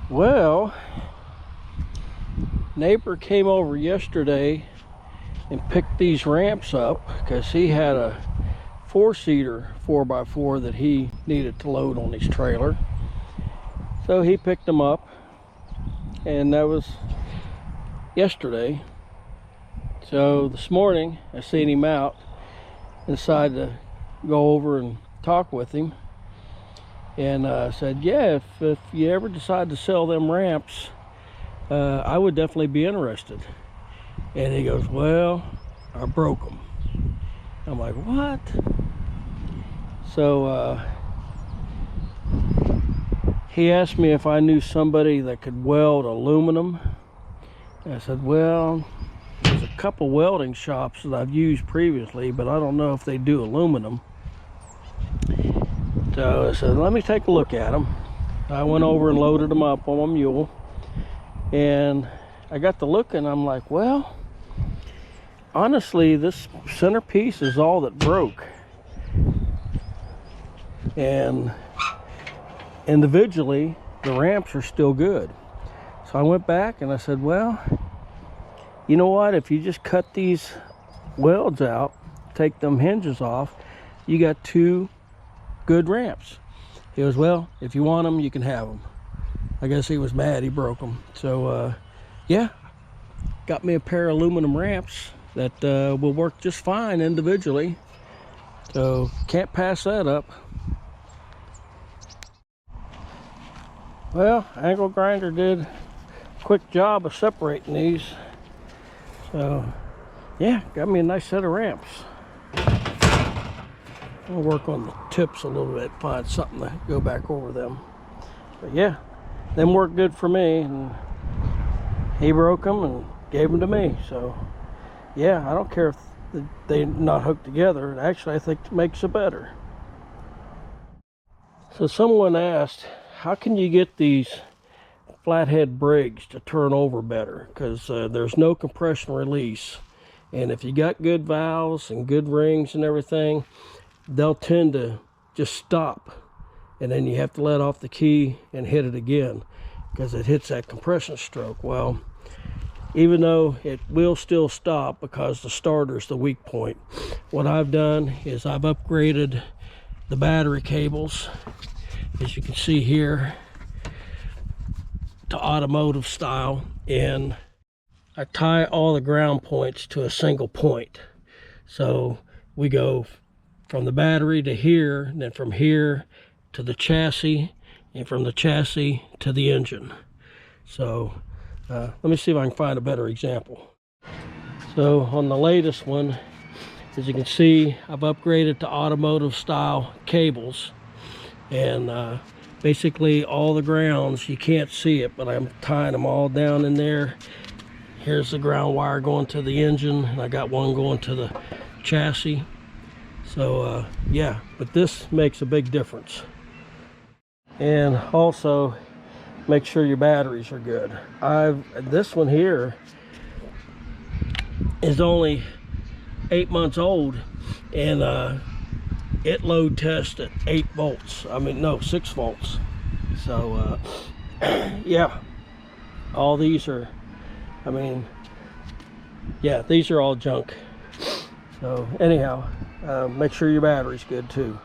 Well, neighbor came over yesterday and picked these ramps up because he had a four-seater 4x4 that he needed to load on his trailer. So he picked them up, and that was yesterday. So this morning I seen him out and decided to go over and talk with him, and said, yeah, if you ever decide to sell them ramps, I would definitely be interested. And he goes, well, I broke them. I'm like, what? So he asked me if I knew somebody that could weld aluminum. And I said, well, there's a couple welding shops that I've used previously, but I don't know if they do aluminum. So I said, let me take a look at them. I went over and loaded them up on my mule, and I got to looking. I'm like, well, honestly, this centerpiece is all that broke, and individually the ramps are still good. So I went back and I said, well, you know what, if you just cut these welds out, take them hinges off, you got two good ramps. He goes, well, if you want them, you can have them. I guess he was mad he broke them. So yeah, got me a pair of aluminum ramps that will work just fine individually. So can't pass that up. Well, angle grinder did a quick job of separating these. So yeah, got me a nice set of ramps. I'll work on the tips a little bit, find something to go back over them. But yeah, them worked good for me, and he broke them and gave them to me. So yeah, I don't care if they're not hooked together. Actually, I think it makes it better. So someone asked, how can you get these flathead Briggs to turn over better? Because there's no compression release, and if you got good valves and good rings and everything, they'll tend to just stop, and then you have to let off the key and hit it again because it hits that compression stroke. Well, even though it will still stop because the starter's the weak point, what I've done is I've upgraded the battery cables, as you can see here, to automotive style, and I tie all the ground points to a single point. So we go from the battery to here, and then from here to the chassis, and from the chassis to the engine. So let me see if I can find a better example. So on the latest one, as you can see, I've upgraded to automotive style cables, and basically all the grounds, you can't see it, but I'm tying them all down in there. Here's the ground wire going to the engine, and I got one going to the chassis. So yeah, but this makes a big difference. And also make sure your batteries are good. This one here is only 8 months old, and it load tests at 8 volts. I mean, no, 6 volts. So yeah, all these are, I mean, yeah, these are all junk. So anyhow, make sure your battery's good too.